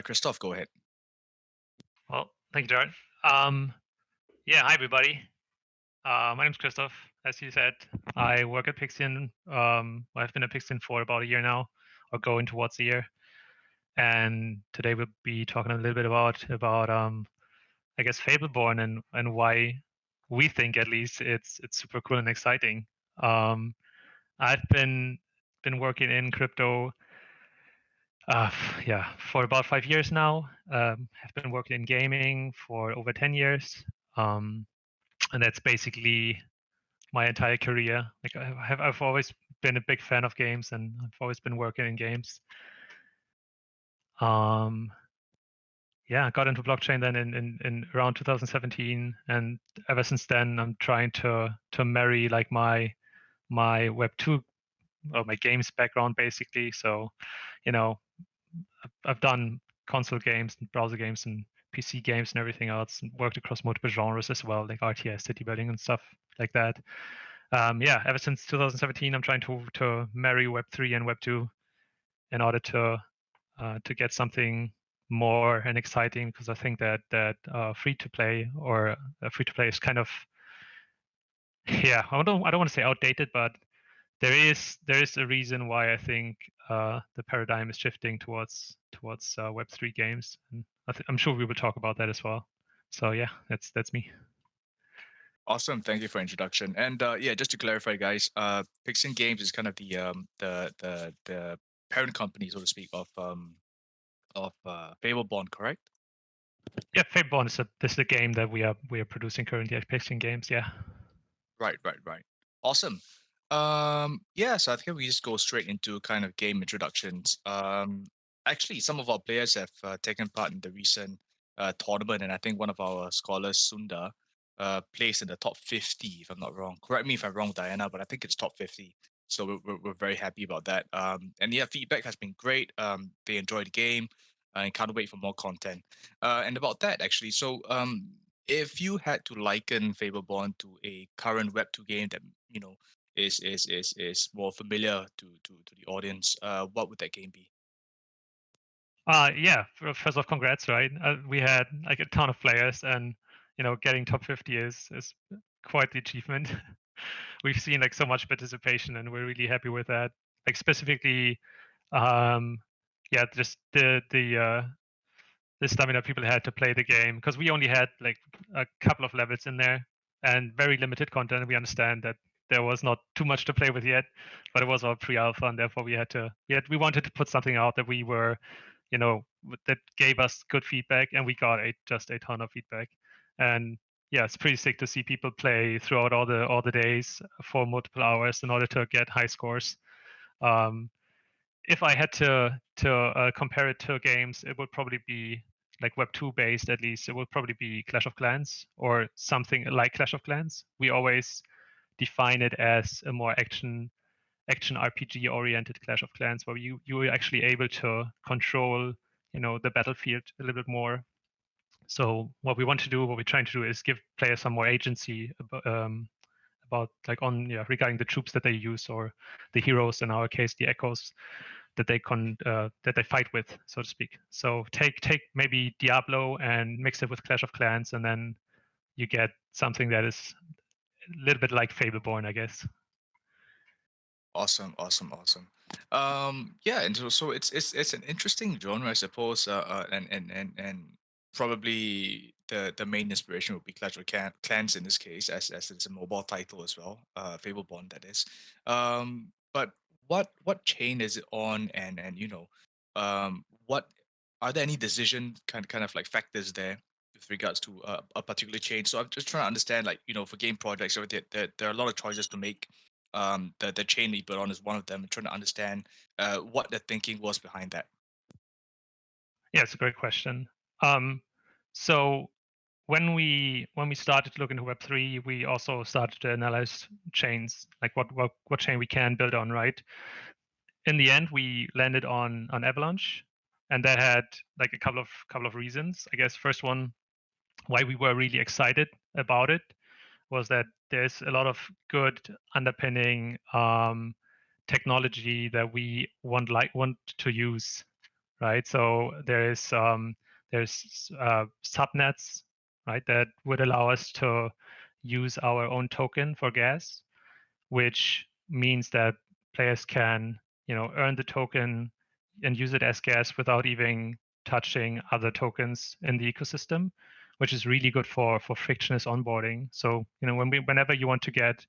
Christoph, go ahead. Well, thank you, Jared. Yeah, hi everybody. My name's Christoph. As you said, I work at Pixion. I've been at Pixion for about a year now, or going towards a year. And today we'll be talking a little bit about I guess Fableborne and why we think at least it's super cool and exciting. Um, I've been working in crypto, yeah, for about 5 years now. Have been working in gaming for over 10 years. Um, and that's basically my entire career. Like I've always been a big fan of games, and I've always been working in games. Um, yeah, I got into blockchain then in around 2017, and ever since then I'm trying to marry like my Web 2 or my games background basically. So, you know, I've done console games and browser games and PC games and everything else, and worked across multiple genres as well, like RTS, city building, and stuff like that. Yeah, ever since 2017, I'm trying to marry Web3 and Web2 in order to get something more and exciting, because I think that free to play or free to play is kind of, yeah, I don't want to say outdated, but there is a reason why I think the paradigm is shifting towards Web3 games, and I'm sure we will talk about that as well. So yeah, that's me. Awesome, thank you for introduction. And yeah, just to clarify, guys, Pixion Games is kind of the parent company, so to speak, of Fableborne, correct? Yeah, Fableborne is the game that we are producing currently at Pixion Games. Yeah. Right. Awesome. Yeah, so I think we just go straight into kind of game introductions. Actually, some of our players have taken part in the recent tournament, and I think one of our scholars, Sunda, placed in the top 50, if I'm not wrong. Correct me if I'm wrong, Diana, but I think it's top 50. So we're very happy about that. And yeah, feedback has been great. They enjoyed the game and can't wait for more content. And about that, actually, so if you had to liken Fableborn to a current Web2 game that is more familiar to the audience, what would that game be? Yeah. First off, congrats, right? We had like a ton of players, and getting top 50 is quite the achievement. We've seen like so much participation, and we're really happy with that. Like specifically, um, yeah, just the stamina people had to play the game, because we only had like a couple of levels in there and very limited content. We understand that there was not too much to play with yet, but it was all pre-alpha, and therefore we wanted to put something out that we were, that gave us good feedback, and we got just a ton of feedback. And yeah, it's pretty sick to see people play throughout all the days for multiple hours in order to get high scores. Um, if I had to compare it to games, it would probably be like Web2 based. At least it would probably be Clash of Clans or something like Clash of Clans. We always define it as a more action RPG oriented Clash of Clans, where you are actually able to control the battlefield a little bit more. So what we're trying to do is give players some more agency about like regarding the troops that they use, or the heroes, in our case the echoes, that they fight with, so to speak. So take maybe Diablo and mix it with Clash of Clans, and then you get something that is a little bit like Fableborn, I guess. Awesome. Yeah, and so it's an interesting genre, I suppose, and probably the main inspiration would be Clash of Clans in this case, as it's a mobile title as well, Fableborn that is. But what chain is it on, and what are there any decision kind of like factors there with regards to a particular chain? So I'm just trying to understand, like for game projects, so there are a lot of choices to make. The chain that you put on is one of them. I'm trying to understand what the thinking was behind that. Yeah, it's a great question. So when we started to look into Web3, we also started to analyze chains, like what chain we can build on, right? In the end, we landed on Avalanche, and that had like a couple of reasons. I guess first one, why we were really excited about it, was that there's a lot of good underpinning technology that we want to use right? So there's subnets, right, that would allow us to use our own token for gas, which means that players can, earn the token and use it as gas without even touching other tokens in the ecosystem, which is really good for frictionless onboarding. So, whenever you want to get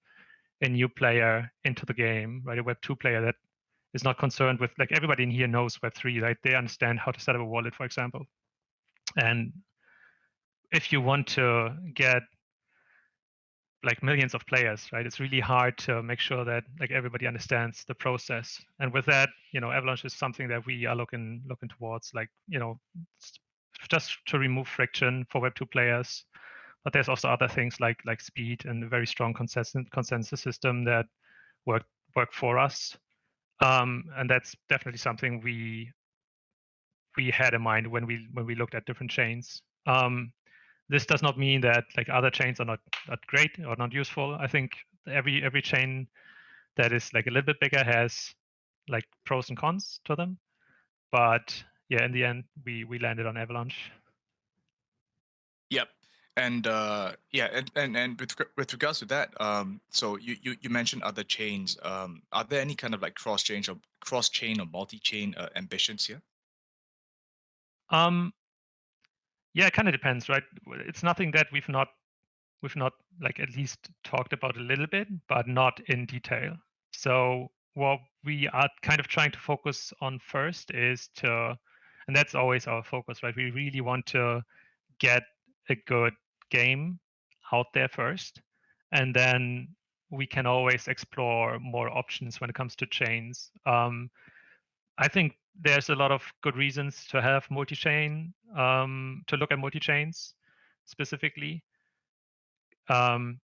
a new player into the game, right, a Web2 player that is not concerned with, like, everybody in here knows Web3, right? They understand how to set up a wallet, for example. And if you want to get like millions of players, right, it's really hard to make sure that like everybody understands the process. And with that, Avalanche is something that we are looking towards, like, just to remove friction for Web2 players. But there's also other things like speed and a very strong consensus system that work for us. And that's definitely something we had in mind when we looked at different chains. This does not mean that like other chains are not great or not useful. I think every chain that is like a little bit bigger has like pros and cons to them. But yeah, in the end, we landed on Avalanche. Yep. And yeah, and with regards to that, so you mentioned other chains. Are there any kind of like cross chain or multi chain ambitions here? Um, yeah, it kind of depends, right? It's nothing that we've not like at least talked about a little bit, but not in detail. So what we are kind of trying to focus on first is and that's always our focus, right? We really want to get a good game out there first, and then we can always explore more options when it comes to chains. I think there's a lot of good reasons to have multi-chain, to look at multi-chains specifically. Um,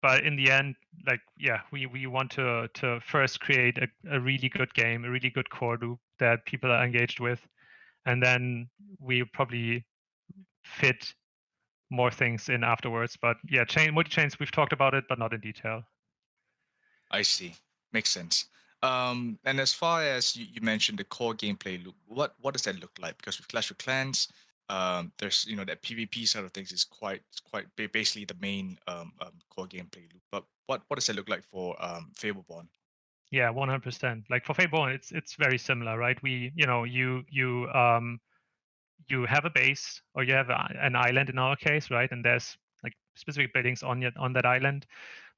but in the end, like, yeah, we want to first create a really good game, a really good core loop that people are engaged with, and then we probably fit more things in afterwards. But yeah, multi chains, we've talked about it, but not in detail. I see. Makes sense. And as far as you mentioned the core gameplay loop, what does that look like? Because with Clash of Clans, there's that PvP side of things is basically the main core gameplay loop. But what does that look like for Fableborn? Yeah, 100%. Like for Fableborne, it's very similar, right? You have a base, or you have an island in our case, right? And there's like specific buildings on that island.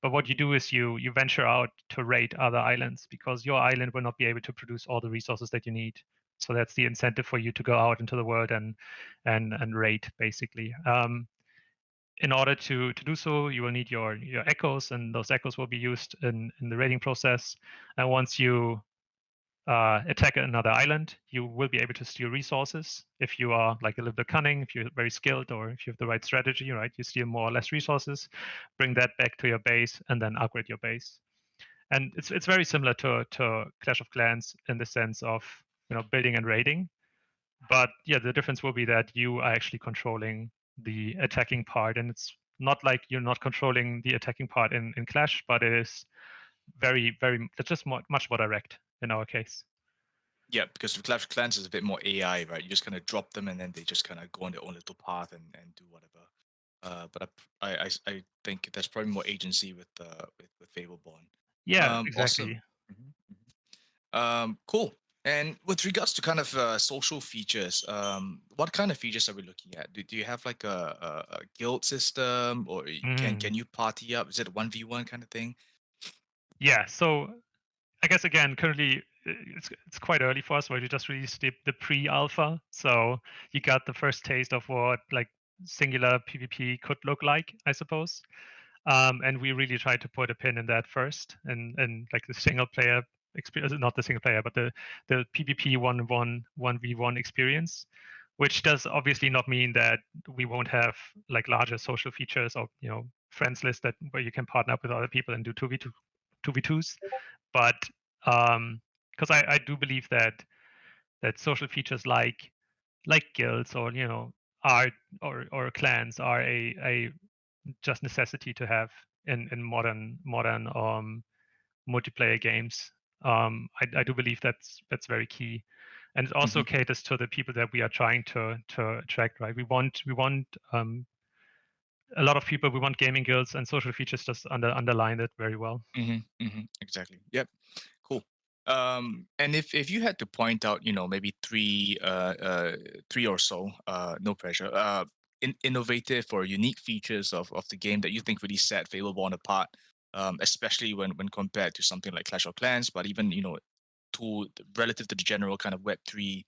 But what you do is you venture out to raid other islands, because your island will not be able to produce all the resources that you need. So that's the incentive for you to go out into the world and raid, basically. In order to do so, you will need your echoes, and those echoes will be used in the raiding process. And once you attack another island, you will be able to steal resources. If you are like a little bit cunning, if you're very skilled, or if you have the right strategy, right, you steal more or less resources, bring that back to your base, and then upgrade your base. And it's very similar to Clash of Clans in the sense of building and raiding. But yeah, the difference will be that you are actually controlling the attacking part, and it's not like you're not controlling the attacking part in Clash, but it is it's just much more direct in our case. Yeah, because with Clash of Clans is a bit more AI, right? You just kind of drop them and then they just kind of go on their own little path and do whatever. But I think there's probably more agency with Fableborn. Yeah, Awesome. exactly. Mhm, cool. And with regards to kind of social features, what kind of features are we looking at? Do you have like a guild system, or Mm. can you party up? Is it a 1v1 kind of thing? Yeah, so I guess again, currently it's quite early for us, where we just released the pre-alpha. So you got the first taste of what like singular PvP could look like, I suppose. And we really tried to put a pin in that first, and like the single player experience, not the single player, but the PvP 1v1 experience, which does obviously not mean that we won't have like larger social features, or friends list that where you can partner up with other people and do 2v2s. But because I do believe that social features like guilds, or art, or clans are a just necessity to have in modern multiplayer games. I do believe that's very key. and it also Hmm. caters to the people that we are trying to attract, right? We want a lot of people. We want gaming guilds, and social features just underline it very well. Hmm. Hmm. Exactly. Yep. Cool. And if you had to point out, maybe three or so, no pressure, innovative or unique features of the game that you think really set Fableborn apart, especially when compared to something like Clash of Clans, but even relative to the general kind of Web3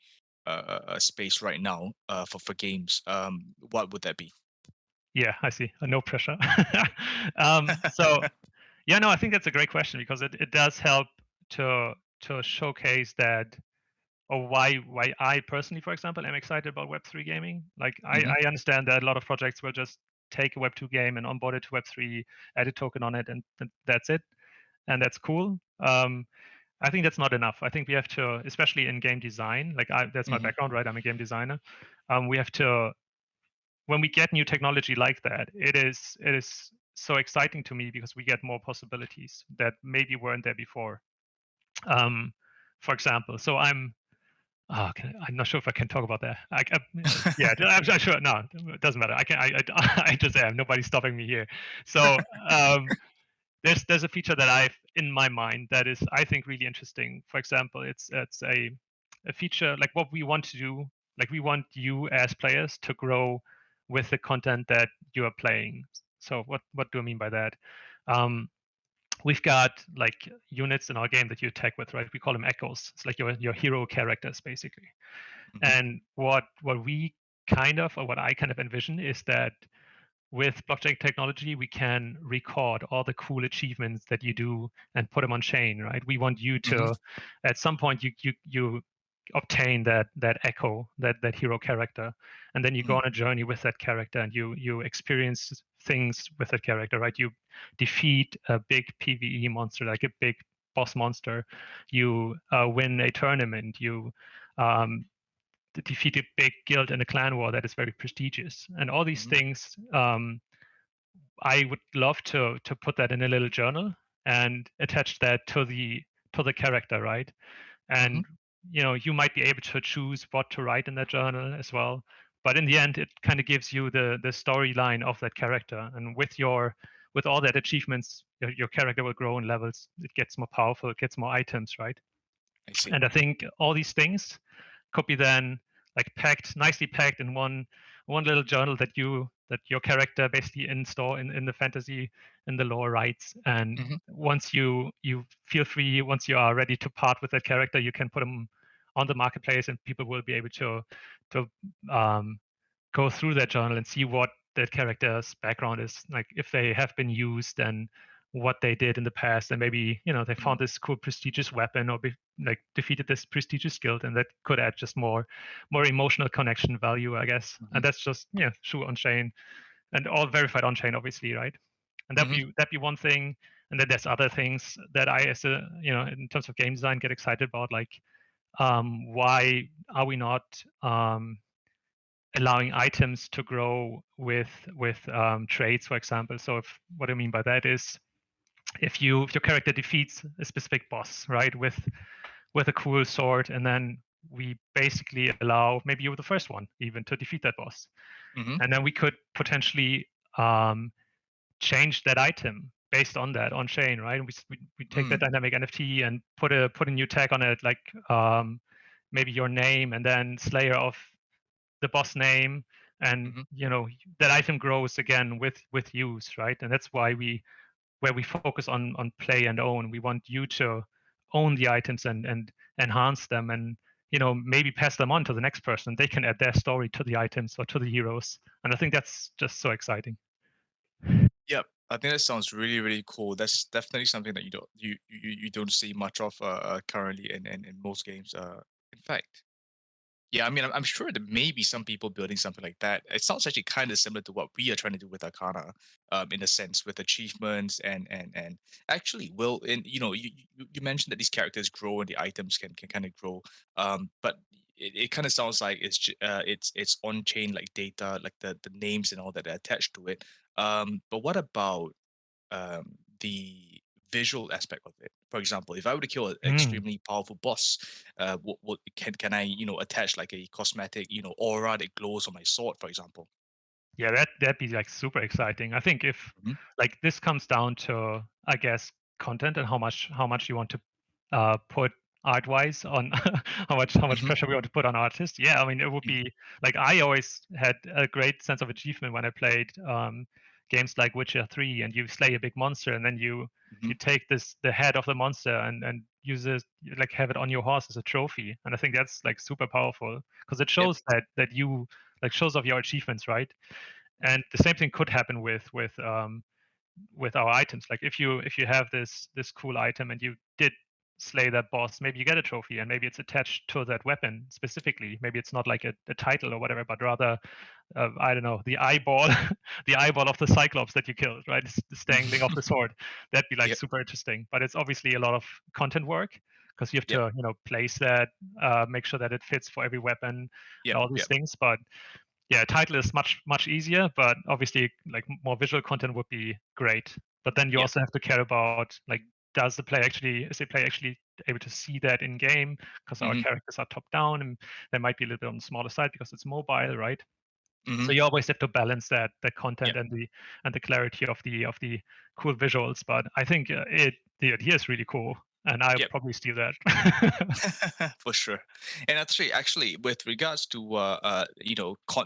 space right now, for games, what would that be? Yeah, I see. No pressure. So yeah, no, I think that's a great question because it does help to showcase that, or why I personally, for example, am excited about Web3 gaming. Like Hmm. I understand that a lot of projects will just take a Web2 game and onboard it to Web3, add a token on it, and that's it, and that's cool. I think that's not enough. I think we have to, especially in game design. Like that's my Hmm. background, right? I'm a game designer. We have to, when we get new technology like that, it is so exciting to me because we get more possibilities that maybe weren't there before. Um, for example, so I'm not sure if I can talk about that. Yeah, I'm sure. No, it doesn't matter. I can. I just am. Nobody's stopping me here. So um, there's a feature that I've in my mind that is, I think, really interesting. For example, it's a feature like what we want to do. Like we want you as players to grow with the content that you are playing. So what do I mean by that? Um, we've got like units in our game that you attack with, right? We call them echoes. It's like your hero characters basically. Hmm. And what we kind of, or what I kind of envision is that with blockchain technology, we can record all the cool achievements that you do and put them on chain, right? We want you Hmm. to, at some point, you obtain that echo, that hero character, and then you go Hmm. on a journey with that character, and you experience things with that character, right? You defeat a big PVE monster, like a big boss monster. You win a tournament. You um, defeat a big guild in a clan war that is very prestigious, and all these Hmm. things. I would love to put that in a little journal and attach that to the character, right? Hmm. And you might be able to choose what to write in that journal as well. But in the end, it kind of gives you the storyline of that character, and with all that achievements, your character will grow in levels. It gets more powerful. It gets more items, right? I see. And I think all these things could be then like nicely packed in one little journal that your character basically install in the fantasy, in the lore writes. And Hmm. once you feel free, once you are ready to part with that character, you can put them on the marketplace, and people will be able to um, go through that journal and see what that character's background is, like if they have been used and what they did in the past, and maybe they found this cool prestigious weapon, or like defeated this prestigious guild, and that could add just more emotional connection value, I guess. Hmm. And that's just true on chain, and all verified on chain, obviously, right? And Hmm. that'd be one thing. And then there's other things that I, as a in terms of game design, get excited about, like why are we not allowing items to grow with traits, for example. So what I mean by that is, if your character defeats a specific boss, right, with a cool sword, and then we basically allow maybe you were the first one even to defeat that boss, Hmm. and then we could potentially um, change that item based on that on chain, right? And we take that Mm. dynamic NFT and put a new tag on it, like maybe your name and then Slayer of the boss name, and Mhm. that item grows again with use, right? And that's why where we focus on play and own. We want you to own the items and enhance them, and maybe pass them on to the next person. They can add their story to the items or to the heroes, and I think that's just so exciting. Yep. I think that sounds really, really cool. That's definitely something that you don't see much of currently in most games. In fact, yeah, I mean, I'm sure there may be some people building something like that. It sounds actually kind of similar to what we are trying to do with Arcana, in a sense, with achievements and actually, will in you mentioned that these characters grow and the items can kind of grow, but it kind of sounds like it's on chain like data, like the names and all that are attached to it. But what about the visual aspect of it? For example, if I were to kill an Mm. extremely powerful boss, what can I attach like a cosmetic aura that glows on my sword, for example? Yeah, that'd be like super exciting. I think if Hmm. like this comes down to, I guess, content and how much you want to put art wise on how much Hmm. pressure we want to put on artists. Yeah, I mean it would Hmm. be like I always had a great sense of achievement when I played games like Witcher 3 and you slay a big monster and then Hmm. you take the head of the monster and use it like have it on your horse as a trophy. And I think that's like super powerful because it Yep. shows that you like shows off your achievements, right? And the same thing could happen with our items. Like if you have this cool item and you did slay that boss, maybe you get a trophy and maybe it's attached to that weapon specifically. Maybe it's not like a title or whatever, but rather I don't know, the eyeball, the eyeball of the Cyclops that you killed, right? It's dangling off the sword. That'd be like Yep. super interesting. But it's obviously a lot of content work because you have Yep. to place that, make sure that it fits for every weapon and Yep. all these Yep. things. But yeah, title is much easier, but obviously like more visual content would be great. But then you Yep. also have to care about like is the player actually able to see that in game because our Hmm. characters are top down and they might be a little bit on the smaller side because it's mobile, right? So Hmm. you always have to balance that content Yep. and the clarity of the cool visuals. But I think the idea is really cool, and I'll Yep. probably steal that. For sure. And actually, with regards to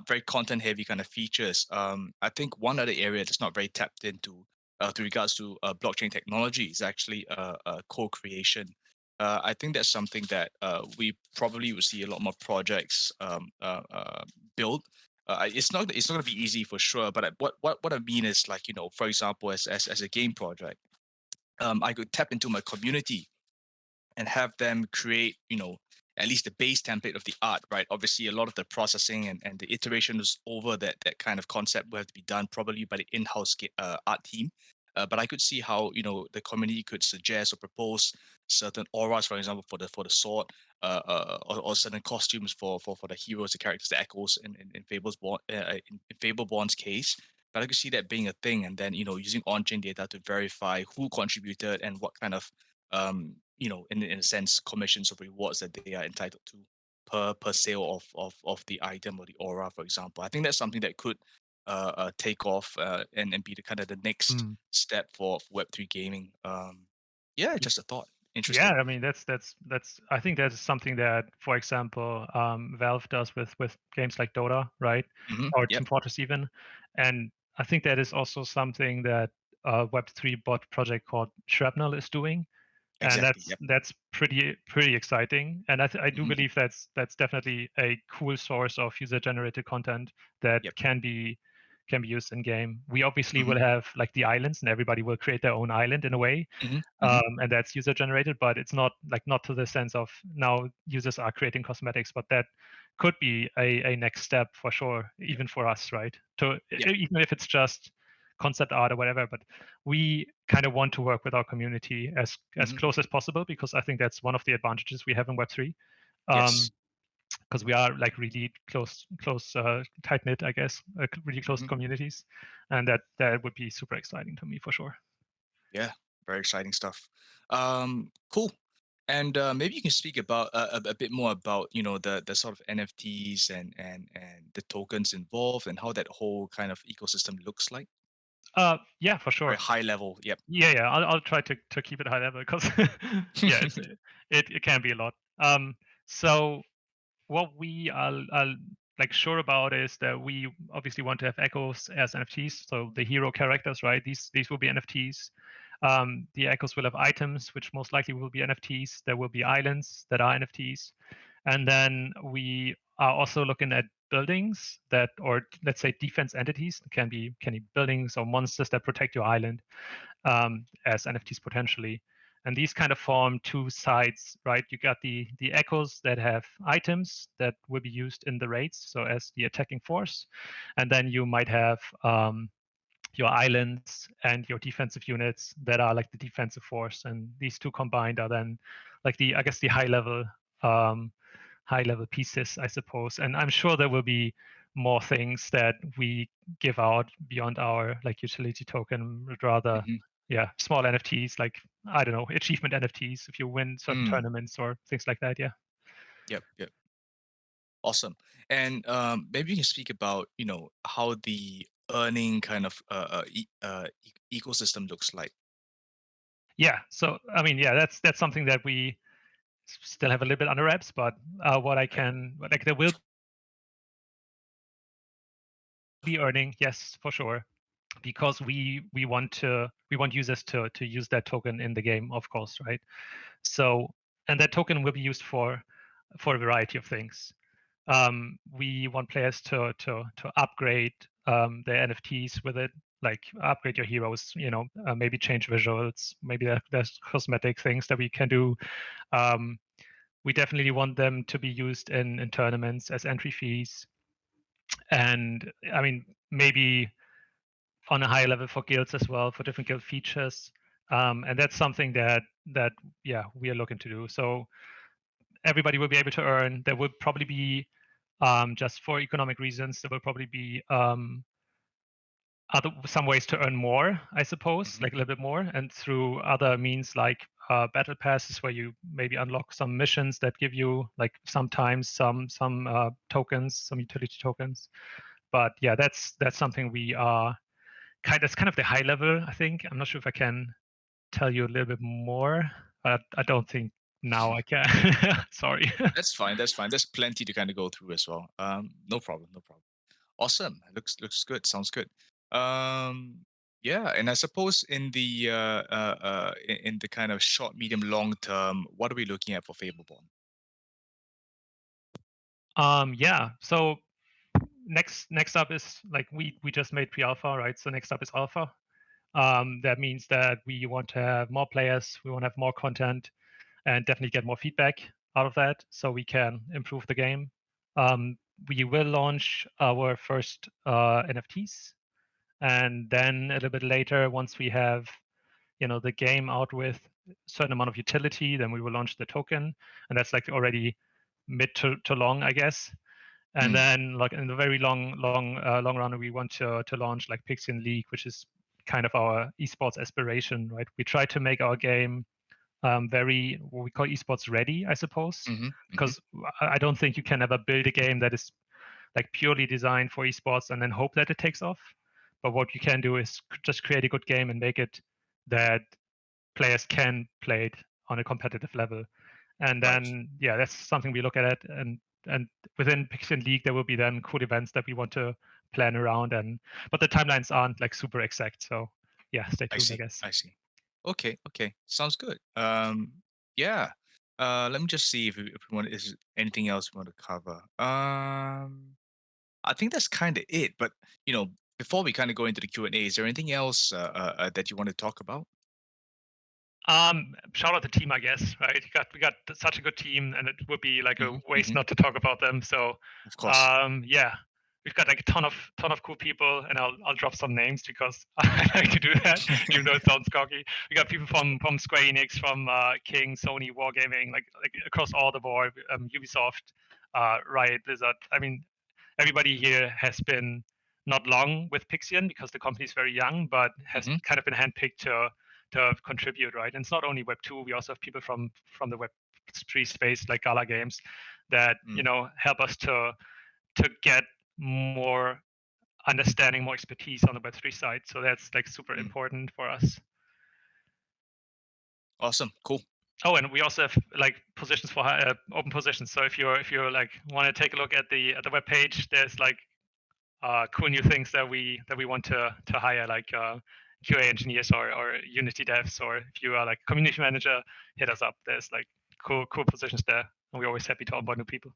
very content heavy kind of features, I think one other area that's not very tapped into, with regards to blockchain technology, is actually co-creation. I think that's something that we probably will see a lot more projects build. It's not going to be easy for sure, but what I mean is, like, for example, as a game project, I could tap into my community and have them create, at least the base template of the art, right? Obviously, a lot of the processing and the iterations over that kind of concept will have to be done probably by the in-house art team. But I could see how the community could suggest or propose certain auras, for example, for the sword, or certain costumes for the heroes, the characters, the echoes in Fableborn's case. But I could see that being a thing, and then using on-chain data to verify who contributed and what kind of in a sense, commissions or rewards that they are entitled to per sale of the item or the aura, for example. I think that's something that could take off and be the kind of the next Mm. step for Web3 gaming. Yeah, just a thought. Yeah, Interesting. I mean that's I think that is something that, for example, Valve does with games like Dota, right, Hmm. or Yep. Team Fortress even, and I think that is also something that a Web3 bot project called Shrapnel is doing, and Exactly. that's Yep. that's pretty exciting. And I do Hmm. believe that's definitely a cool source of user generated content that Yep. can be used in game. We obviously Hmm. will have like the islands, and everybody will create their own island in a way, Hmm. Hmm. and that's user generated. But it's not to the sense of now users are creating cosmetics, but that could be a next step for sure, Yep. even for us, right? To Yep. even if it's just concept art or whatever, but we kind of want to work with our community as Hmm. close as possible because I think that's one of the advantages we have in Web3. Yes. Because we are like really tight knit, I guess, really close Hmm. communities, and that would be super exciting to me for sure. Yeah. Very exciting stuff. Cool. And maybe you can speak about a bit more about the sort of NFTs and the tokens involved and how that whole kind of ecosystem looks like. Yeah, for Very sure. high level. Yep. Yeah. I'll try to keep it high level because yeah, it can be a lot. So what we are like sure about is that we obviously want to have echoes as NFTs, so the hero characters, right? These will be NFTs. The echoes will have items, which most likely will be NFTs. There will be islands that are NFTs, and then we are also looking at buildings that, or let's say defense entities, can be buildings or monsters that protect your island as NFTs potentially. And these kind of form two sides, right? You got the echoes that have items that will be used in the raids, so as the attacking force, and then you might have your islands and your defensive units that are like the defensive force. And these two combined are then like the I guess the um, high level pieces, I suppose. And I'm sure there will be more things that we give out beyond our like utility token, but rather Hmm. yeah, small NFTs like I don't know, achievement NFTs if you win certain Mm. tournaments or things like that. Yeah. Yep. Yep. Awesome. And maybe you can speak about, how the earning kind of ecosystem looks like. Yeah. So I mean, yeah, that's something that we still have a little bit under wraps, but what I Right. can like there will be earning, yes, for sure, because we want users to use that token in the game, of course, right? So and that token will be used for a variety of things. We want players to upgrade their NFTs with it, like upgrade your heroes. Maybe change visuals. Maybe there's cosmetic things that we can do. Um, we definitely want them to be used in tournaments as entry fees, and I mean maybe on a higher level for guilds as well for different guild features. And that's something that yeah we are looking to do. So everybody will be able to earn. There will probably be just for economic reasons, there will probably be some ways to earn more, I suppose, Hmm. like a little bit more, and through other means like battle passes, where you maybe unlock some missions that give you like sometimes some tokens, some utility tokens. But yeah, that's something we are that's kind of the high level. I think I'm not sure if I can tell you a little bit more, but I don't think now I can. Sorry. That's fine. That's fine. There's plenty to kind of go through as well. No problem. No problem. Awesome. Looks good. Sounds good. Um, yeah, and I suppose in the kind of short, medium, long term, what are we looking at for Fableborn? Yeah. So next up is like we just made pre-alpha, right? So next up is alpha. That means that we want to have more players, we want to have more content, and definitely get more feedback out of that, so we can improve the game. We will launch our first NFTs, and then a little bit later, once we have the game out with a certain amount of utility, then we will launch the token, and that's like already mid to long, I guess. And Mm, then like in the very long run, we want to launch like Pixion League, which is kind of our esports aspiration, right? We try to make our game very what we call esports ready, I suppose, hmm, hmm. because I don't think you can ever build a game that is like purely designed for esports and then hope that it takes off. But what you can do is just create a good game and make it that players can play it on a competitive level. And Right. then yeah, that's something we look at it, and within Pixion League there will be then cool events that we want to plan around, and but the timelines aren't like super exact. So yeah, stay I tuned, I see. guess. I see. Okay. Okay. Sounds good. Yeah. Let me just see if we want is anything else we want to cover. I think that's kind of it. But before we kind of go into the Q&A, is there anything else that you want to talk about? Shout out the team, I guess. Right, we got such a good team, and it would be like a Hmm, waste hmm. not to talk about them. So, Of course. yeah, we've got like a ton of cool people, and I'll drop some names because I like to do that, even though it sounds cocky. We got people from Square Enix, from King, Sony, Wargaming, like across all the board. Ubisoft, Riot, Blizzard. I mean, everybody here has been not long with Pixion because the company is very young, but has Hmm. kind of been handpicked to contribute, right? And it's not only Web 2, we also have people from the Web 3 space like Gala Games that Mm, help us to get more understanding, more expertise on the Web 3 side. So that's like super mm. important for us. Awesome. Cool. Oh, and we also have like positions for open positions. So if you're like want to take a look at the web page, there's like cool new things that we want to hire, like QA engineers or Unity devs, or if you are like community manager, hit us up. There's like cool positions there, and we're always happy to onboard new people.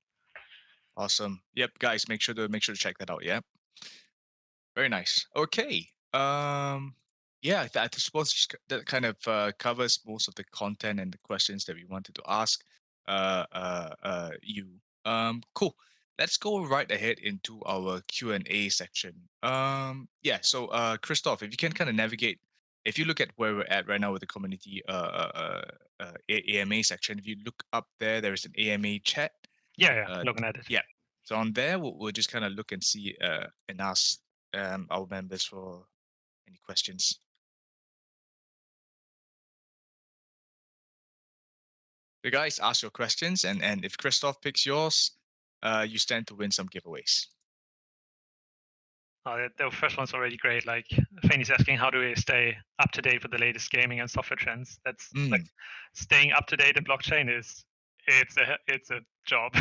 Awesome. Yep, guys, make sure to check that out. Yeah. Very nice. Okay. Yeah, I suppose that kind of covers most of the content and the questions that we wanted to ask you. Cool. Let's go right ahead into our Q&A section. Yeah, so Christoph, if you can kind of navigate, if you look at where we're at right now with the community AMA section, if you look up there, there is an AMA chat. Yeah, Uh, looking at it. yeah. So on there, we'll just kind of look and see and ask our members for any questions. The guys ask your questions, and if Christoph picks yours, you stand to win some giveaways. The first one's already great. Like Fanny's asking, how do we stay up to date with the latest gaming and software trends? That's like Mm, staying up to date in blockchain is it's a job.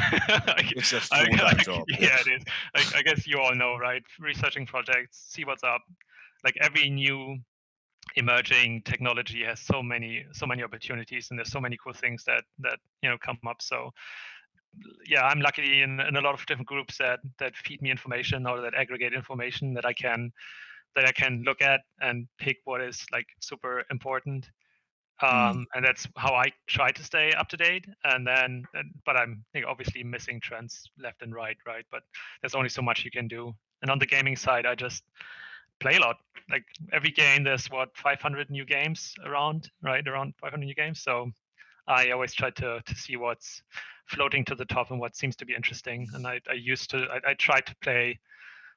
Like, it's a full-time job. Yeah. yeah, it is. Like I guess you all know, right? Researching projects, see what's up. Like every new emerging technology has so many opportunities, and there's so many cool things that come up. So yeah, I'm lucky in a lot of different groups that feed me information or that aggregate information that I can look at and pick what is like super important. Mm, And that's how I try to stay up to date. But I'm obviously missing trends left and right. But there's only so much you can do. And on the gaming side, I just play a lot. Like every game, there's 500 new games around, right? Around 500 new games. So I always try to see what's floating to the top and what seems to be interesting. And I try to play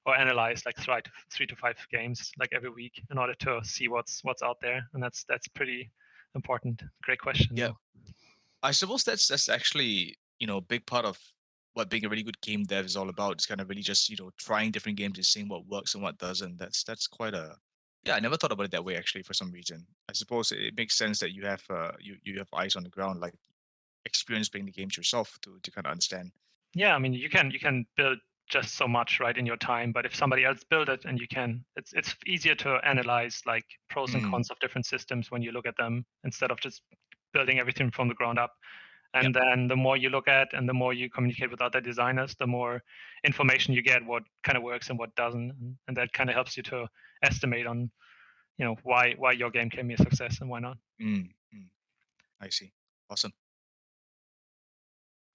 or analyze like 3 to 5 games like every week in order to see what's out there. And that's pretty important. Great question yeah. though. I suppose that's actually, a big part of what being a really good game dev is all about. It's kind of really just, trying different games and seeing what works and what doesn't. That's quite a yeah, I never thought about it that way actually for some reason. I suppose it makes sense that you have you have eyes on the ground, like experience playing the games yourself to kind of understand. Yeah, I mean you can build just so much right in your time, but if somebody else build it and it's easier to analyze like pros and Mm, cons of different systems when you look at them instead of just building everything from the ground up. yep. And then the more you look at and the more you communicate with other designers, the more information you get what kind of works and what doesn't, and that kind of helps you to estimate on why your game can be a success and why not. Mm, mm, I see. Awesome.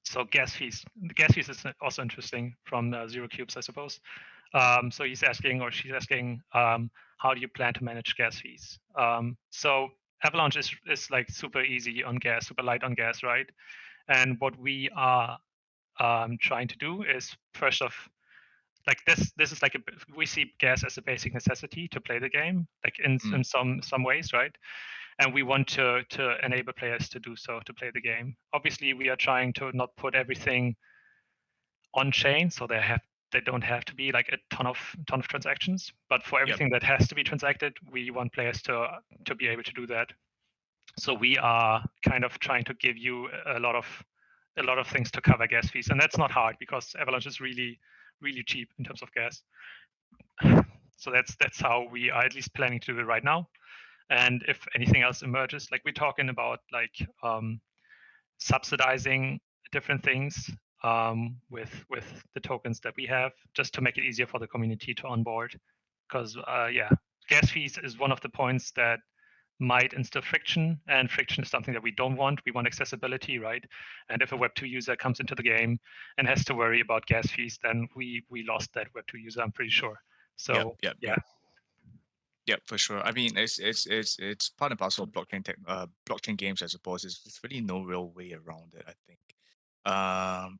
So gas fees. The gas fees is also interesting from Zero Cubes, I suppose. So he's asking, or she's asking, how do you plan to manage gas fees? So Avalanche is like super easy on gas, super light on gas, right? And what we are trying to do is first off, like this is like we see gas as a basic necessity to play the game, like in Mm, some ways, right? And we want to enable players to do so to play the game. Obviously, we are trying to not put everything on chain, so they don't have to be like a ton of transactions. But for yep. everything that has to be transacted, we want players to be able to do that. So we are kind of trying to give you a lot of things to cover gas fees, and that's not hard because Avalanche is really cheap in terms of gas. So that's how we are at least planning to do it right now. And if anything else emerges, like we're talking about like subsidizing different things with the tokens that we have, just to make it easier for the community to onboard. Because yeah, gas fees is one of the points that might instill friction, and friction is something that we don't want. We want accessibility, right? And if a Web2 user comes into the game and has to worry about gas fees, then we lost that Web2 user, I'm pretty sure. Yep. So Yep. yeah, Yep. Yep, for sure. I mean, it's part and parcel of blockchain games, I suppose. There's really no real way around it, I think.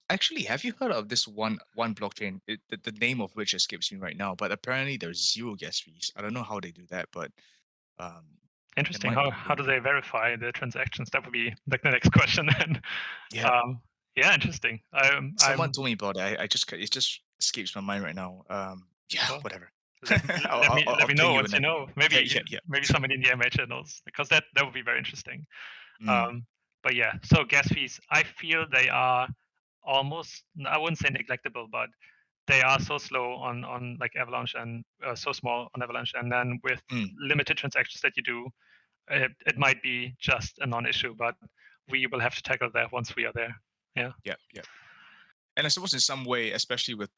Actually, have you heard of this one blockchain? The name of which escapes me right now, but apparently there's zero gas fees. I don't know how they do that, but um, there interesting. might How be a how way. do they verify the transactions? That would be like the next question then. Yeah, Um, yeah, interesting. someone told me about it. It just escapes my mind right now. Yeah, Well, whatever. let I'll, let me I'll, let I'll me ping know you once in you a know. yeah, Maybe yeah, yeah. maybe Sure. somebody in the MA knows, because that would be very interesting. Mm, Um, but yeah, so gas fees, I feel they are almost, I wouldn't say neglectable, but they are so slow on like Avalanche, and so small on Avalanche, and then with mm, limited transactions that you do, it might be just a non-issue, but we will have to tackle that once we are there. Yeah. yeah, yeah. And I suppose in some way, especially with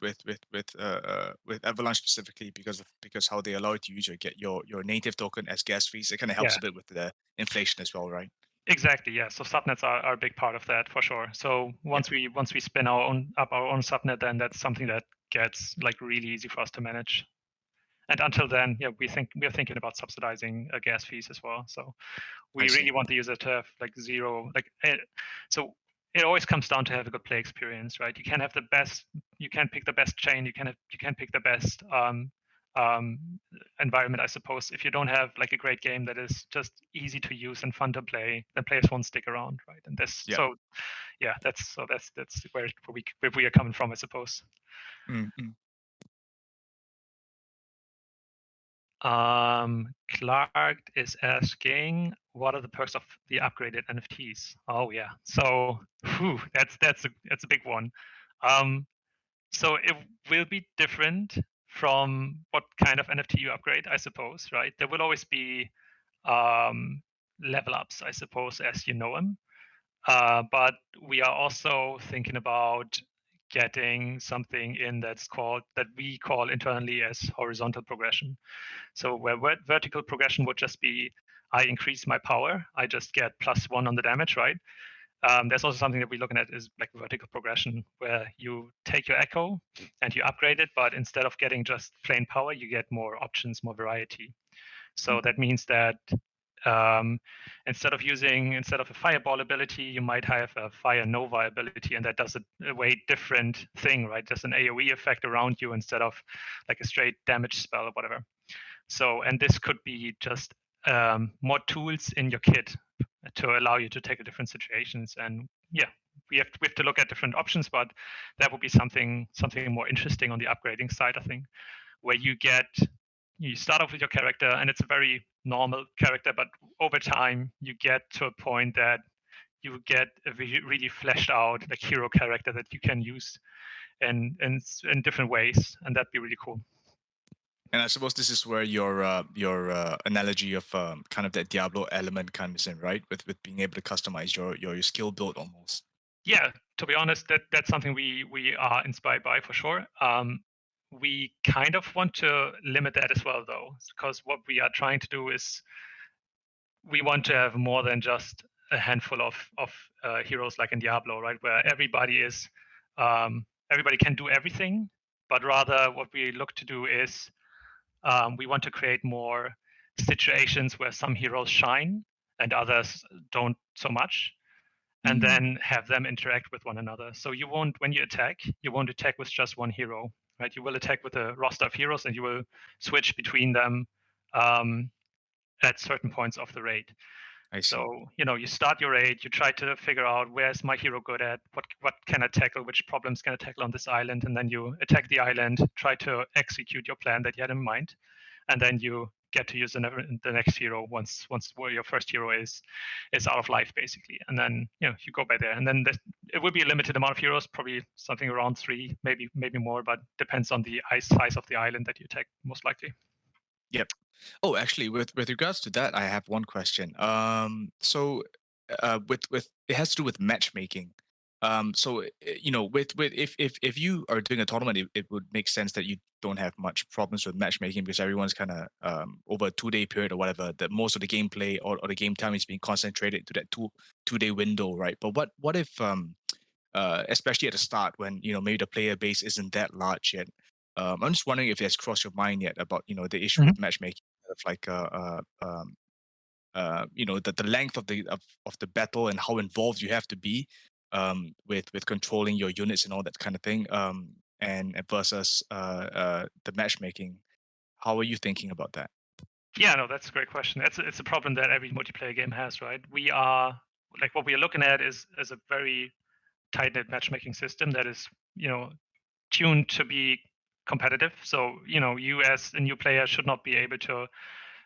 Avalanche specifically, because how they allow you to use your native token as gas fees, it kind of helps Yeah. a bit with the inflation as well, right? Exactly. Yeah. So subnets are a big part of that for sure. So Yeah, once we spin our own subnet, then that's something that gets like really easy for us to manage. And until then, yeah, we are thinking about subsidizing gas fees as well. So I we really see. want the user to have like zero, like so it always comes down to have a good play experience, right? You can pick the best chain, you can pick the best environment, I suppose. If you don't have like a great game that is just easy to use and fun to play, then players won't stick around, right? And this, Yeah. so yeah, that's where we are coming from, I suppose. Mm-hmm. Clark is asking, what are the perks of the upgraded NFTs? Oh yeah, so that's a big one. Um, so it will be different from what kind of NFT you upgrade, I suppose, right? There will always be um, level ups, I suppose, as you know them. But we are also thinking about getting something in that we call internally as horizontal progression. So where vertical progression would just be I increase my power, I just get +1 on the damage, right? There's also something that we're looking at is like vertical progression, where you take your echo and you upgrade it, but instead of getting just plain power, you get more options, more variety. So that means that um, instead of a fireball ability, you might have a fire nova ability, and that does a way different thing, right? Just an AOE effect around you instead of like a straight damage spell or whatever. So, and this could be just more tools in your kit to allow you to tackle different situations. And yeah, we have to look at different options, but that would be something more interesting on the upgrading side, I think, where you start off with your character and it's a very normal character, but over time you get to a point that you get a really fleshed out like hero character that you can use in different ways, and that'd be really cool. And I suppose this is where your analogy of kind of that Diablo element comes in, right? With being able to customize your skill build almost. Yeah, to be honest, that's something we are inspired by for sure. We kind of want to limit that as well, though, because what we are trying to do is we want to have more than just a handful of heroes like in Diablo, right? Where everybody can do everything, but rather what we look to do is we want to create more situations where some heroes shine and others don't so much, and Mm, then have them interact with one another. So when you attack, you won't attack with just one hero, right? You will attack with a roster of heroes, and you will switch between them um, at certain points of the raid. I see. So you start your raid, you try to figure out where's my hero good at, what can I tackle, which problems can I tackle on this island, and then you attack the island, try to execute your plan that you had in mind, and then you get to use the next hero once where your first hero is out of life basically, and then you go by there, and then it will be a limited amount of heroes, probably something around 3, maybe more, but depends on the size of the island that you attack most likely. Yep. Oh, actually, with regards to that, I have one question. So, with it has to do with matchmaking. So with if you are doing a tournament, it would make sense that you don't have much problems with matchmaking because everyone's kind of over a 2 day period or whatever. That most of the gameplay or the game time is being concentrated to that 2 day window, right? But what if especially at the start when maybe the player base isn't that large yet. I'm just wondering if it has crossed your mind yet about the issue Mhm. with matchmaking, of like the length of the battle and how involved you have to be with controlling your units and all that kind of thing, and versus the matchmaking. How are you thinking about that? Yeah, no, that's a great question. It's a problem that every multiplayer game has, right? We are like what we are looking at is a very tight knit matchmaking system that is tuned to be competitive. So you as a new player should not be able to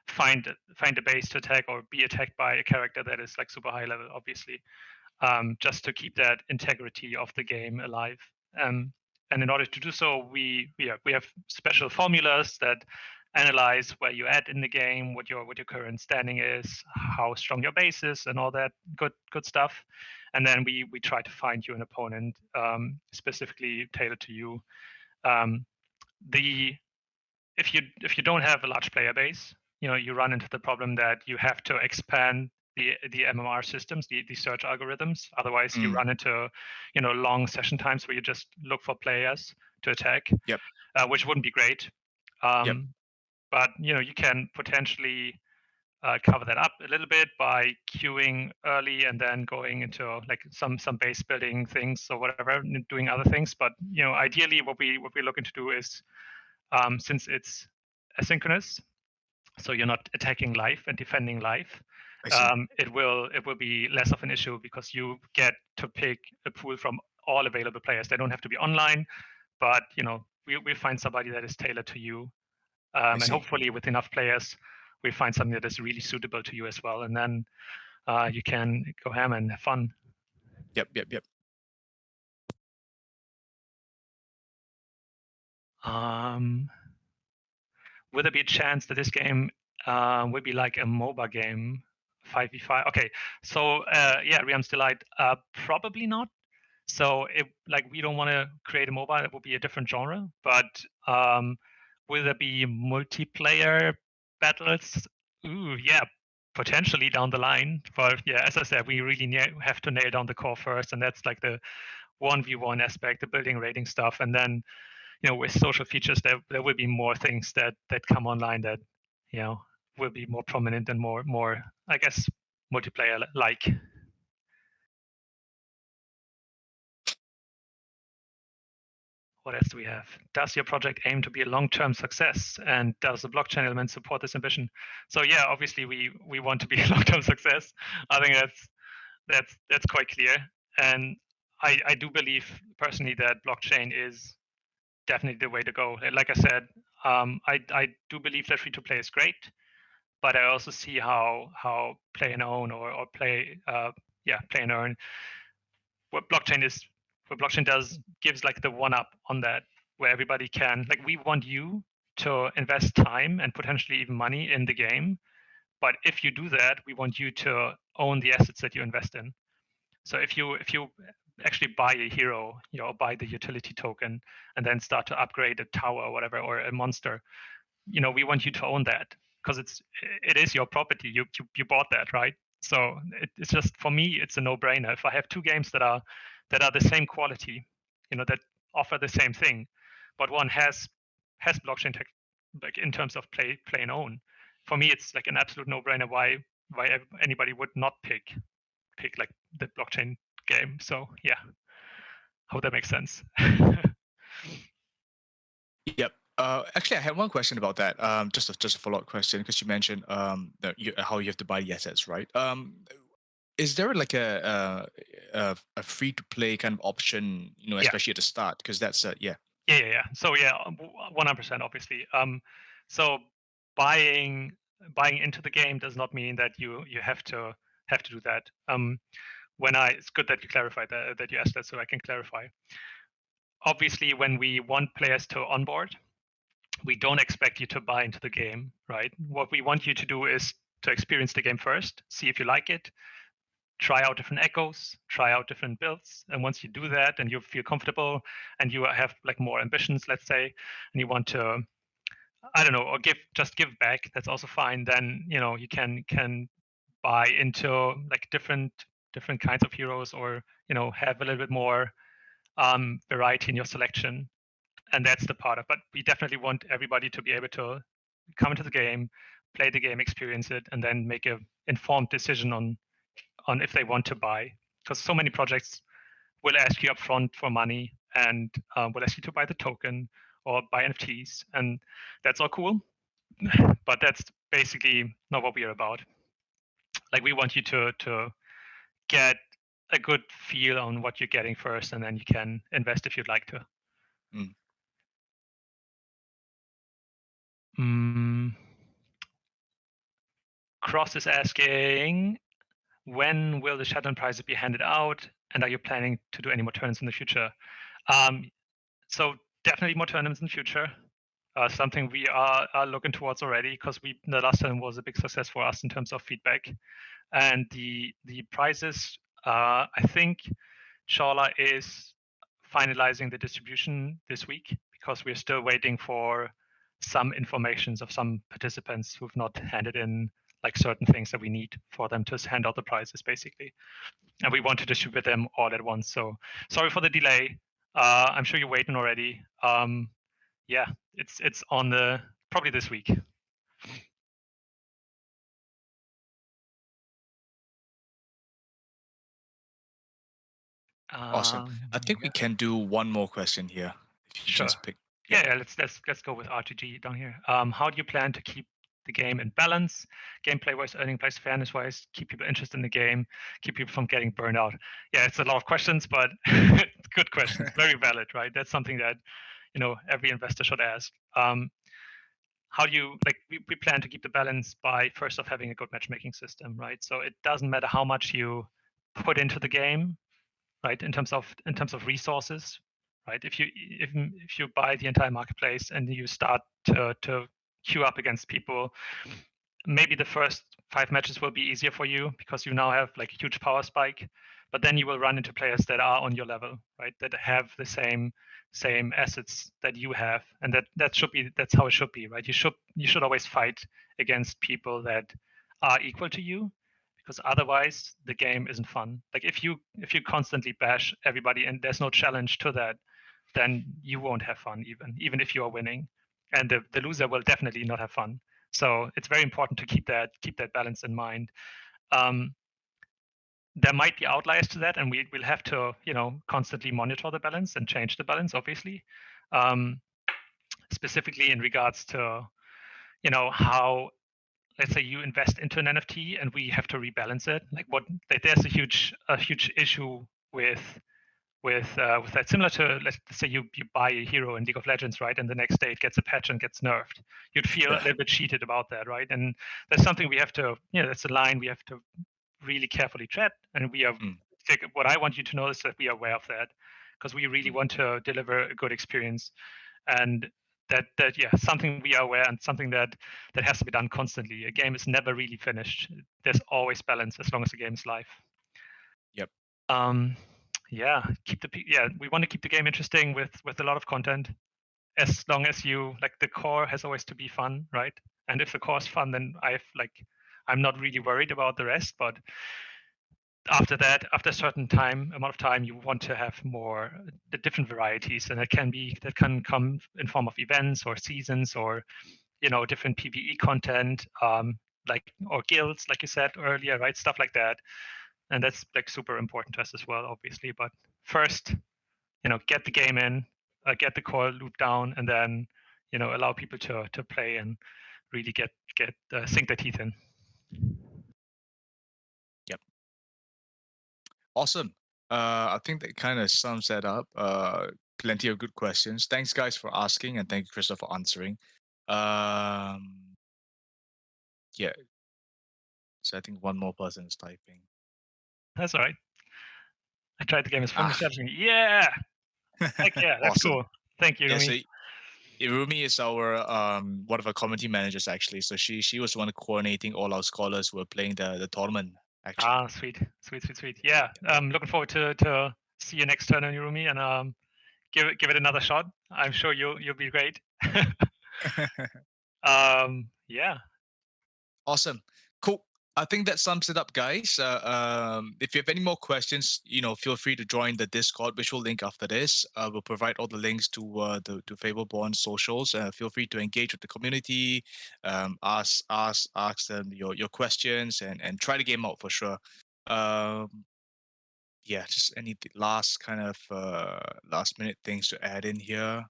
find a base to attack or be attacked by a character that is like super high level, obviously, just to keep that integrity of the game alive. Um, and in order to do so, we have special formulas that analyze where you're at in the game, what your current standing is, how strong your base is, and all that good stuff. And then we try to find you an opponent specifically tailored to you. Um, the if you don't have a large player base, you run into the problem that you have to expand the MMR systems, the search algorithms. Otherwise, you Mm, run into long session times where you just look for players to attack, yep. which wouldn't be great. Yep. But you can potentially cover that up a little bit by queuing early and then going into like some base building things or whatever, doing other things. But ideally, what we're looking to do is since it's asynchronous, so you're not attacking live and defending live. I see. It will be less of an issue because you get to pick a pool from all available players. They don't have to be online, but we find somebody that is tailored to you, I and see. hopefully with enough players, we find something that is really suitable to you as well, and then you can go ham and have fun. Yep. Yep. Yep. Um, will there be a chance that this game will be like a MOBA game, 5v5? Okay, so yeah, Realm's Delight, probably not. So we don't want to create a MOBA. That would be a different genre. But will there be multiplayer battles? Ooh, yeah, potentially down the line. But yeah, as I said, we really have to nail down the core first, and that's like the 1v1 aspect, the building rating stuff, and then with social features, there will be more things that come online that will be more prominent and more I guess multiplayer like. What else do we have? Does your project aim to be a long-term success, and does the blockchain element support this ambition? So yeah, obviously we want to be a long-term success. I think that's quite clear, and I do believe personally that blockchain is definitely the way to go. Like I said, I do believe that free to play is great, but I also see how play and own or play play and earn, what blockchain does, gives like the one up on that, where everybody can, like, we want you to invest time and potentially even money in the game, but if you do that, we want you to own the assets that you invest in. So if you actually buy a hero, buy the utility token, and then start to upgrade a tower or whatever, or a monster, we want you to own that, because it is your property. You bought that, right? So it's just, for me, it's a no-brainer. If I have two games that are the same quality, that offer the same thing, but one has blockchain tech, like in terms of play and own, for me it's like an absolute no-brainer why anybody would not pick like the blockchain game. So yeah, hope that makes sense. Yep. Actually, I had one question about that. Just a follow-up question, because you mentioned how you have to buy the assets, right? Is there like a free-to-play kind of option, Yeah. especially at the start? Because that's yeah. Yeah. So yeah, 100% obviously. So buying into the game does not mean that you have to do that. It's good that you clarified that you asked that, so I can clarify. Obviously, when we want players to onboard, we don't expect you to buy into the game, right? What we want you to do is to experience the game first, see if you like it, try out different echoes, try out different builds. And once you do that and you feel comfortable and you have like more ambitions, let's say, and you want to, I don't know, or give back, that's also fine. Then, you can buy into like different kinds of heroes, or, have a little bit more variety in your selection. And that's the part of, but we definitely want everybody to be able to come into the game, play the game, experience it, and then make a informed decision on if they want to buy, because so many projects will ask you upfront for money, and will ask you to buy the token or buy NFTs, and that's all cool. But that's basically not what we are about. Like, we want you to get a good feel on what you're getting first, and then you can invest if you'd like to. Mm. Cross is asking, when will the Shatterland prizes be handed out, and are you planning to do any more tournaments in the future? So definitely more tournaments in the future. Something we are looking towards already, because the last time was a big success for us in terms of feedback. And the prizes, I think Shala is finalizing the distribution this week, because we're still waiting for some informations of some participants who've not handed in like certain things that we need for them to hand out the prizes, basically. And we want to distribute them all at once. So sorry for the delay. I'm sure you're waiting already. Yeah, it's on the probably this week. Awesome. I think we can do one more question here, if you Sure. just pick. Yep. Yeah, let's go with RTG down here. How do you plan to keep the game in balance, gameplay wise, earning place, fairness wise, keep people interested in the game, keep people from getting burned out? Yeah, it's a lot of questions, but good questions, very valid, right? That's something that every investor should ask. How do you we plan to keep the balance by first off having a good matchmaking system, right? So it doesn't matter how much you put into the game, right? In terms of resources, right? If you buy the entire marketplace and you start to queue up against people, maybe the first 5 matches will be easier for you because you now have like a huge power spike, but then you will run into players that are on your level, right? That have the same assets that you have, and that's how it should be, right? You should always fight against people that are equal to you, because otherwise the game isn't fun. Like if you constantly bash everybody and there's no challenge to that, then you won't have fun, even if you are winning, and the loser will definitely not have fun. So it's very important to keep that balance in mind. Um, there might be outliers to that, and we'll have to constantly monitor the balance and change the balance, obviously. Um, Specifically in regards to how, let's say you invest into an NFT and we have to rebalance it. There's a huge issue with that, similar to, let's say you buy a hero in League of Legends, right, and the next day it gets a patch and gets nerfed. You'd feel a Yeah. little bit cheated about that, right? And that's something we have to, that's a line we have to really carefully tread. And Mm, what I want you to know is that we are aware of that, because we really mm. want to deliver a good experience, and that yeah, something we are aware, and something that has to be done constantly. A game is never really finished. There's always balance as long as the game is live. Yep. Um, yeah, we want to keep the game interesting with a lot of content. As long as the core has always to be fun, right? And if the core is fun, then I'm not really worried about the rest. But after that, after a certain amount of time, you want to have more the different varieties, and that can come in form of events or seasons, or different PvE content, or guilds, like you said earlier, right? Stuff like that. And that's super important to us as well, obviously. But first, get the game in, get the core loop down, and then allow people to play and really get sink their teeth in. Yep. Awesome. I think that kind of sums that up. Plenty of good questions. Thanks, guys, for asking, and thank you, Christoph, for answering. Yeah. So I think one more person is typing. That's all right. I tried the game as friendly Ah, strategy. Yeah, heck yeah, that's awesome. cool. Thank you, Yeah. Rumi. So Irumi is our one of our community managers actually. So she was the one coordinating all our scholars who were playing the tournament actually. Ah, sweet, sweet, sweet, sweet. Yeah, looking forward to see you next turn, Rumi, and give it another shot. I'm sure you'll be great. Yeah. Awesome. Cool. I think that sums it up, guys. If you have any more questions, feel free to join the Discord, which we'll link after this. We'll provide all the links to Fableborne socials. Feel free to engage with the community, ask them your questions, and try the game out for sure. Um, yeah, just any last kind of last minute things to add in here.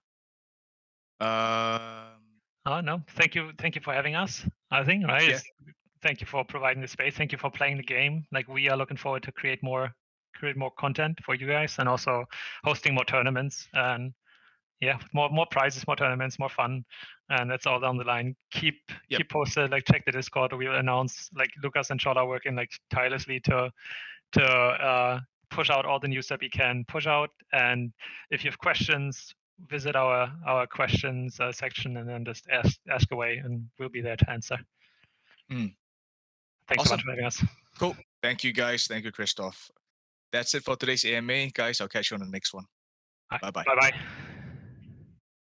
Oh no, thank you for having us. I think, right? Yeah, Thank you for providing the space. Thank you for playing the game. Like, we are looking forward to create more content for you guys, and also hosting more tournaments, and yeah, more prizes, more tournaments, more fun, and that's all down the line. yep, Keep posted. Like, check the Discord. We'll announce, like, Lucas and Charlotte are working like tirelessly to push out all the news that we can push out. And if you have questions, visit our questions section, and then just ask away, and we'll be there to answer. mm, Thanks so much awesome, for having us. cool. Thank you, guys. Thank you, Christoph. That's it for today's AMA, guys. I'll catch you on the next one. Bye Bye bye. bye.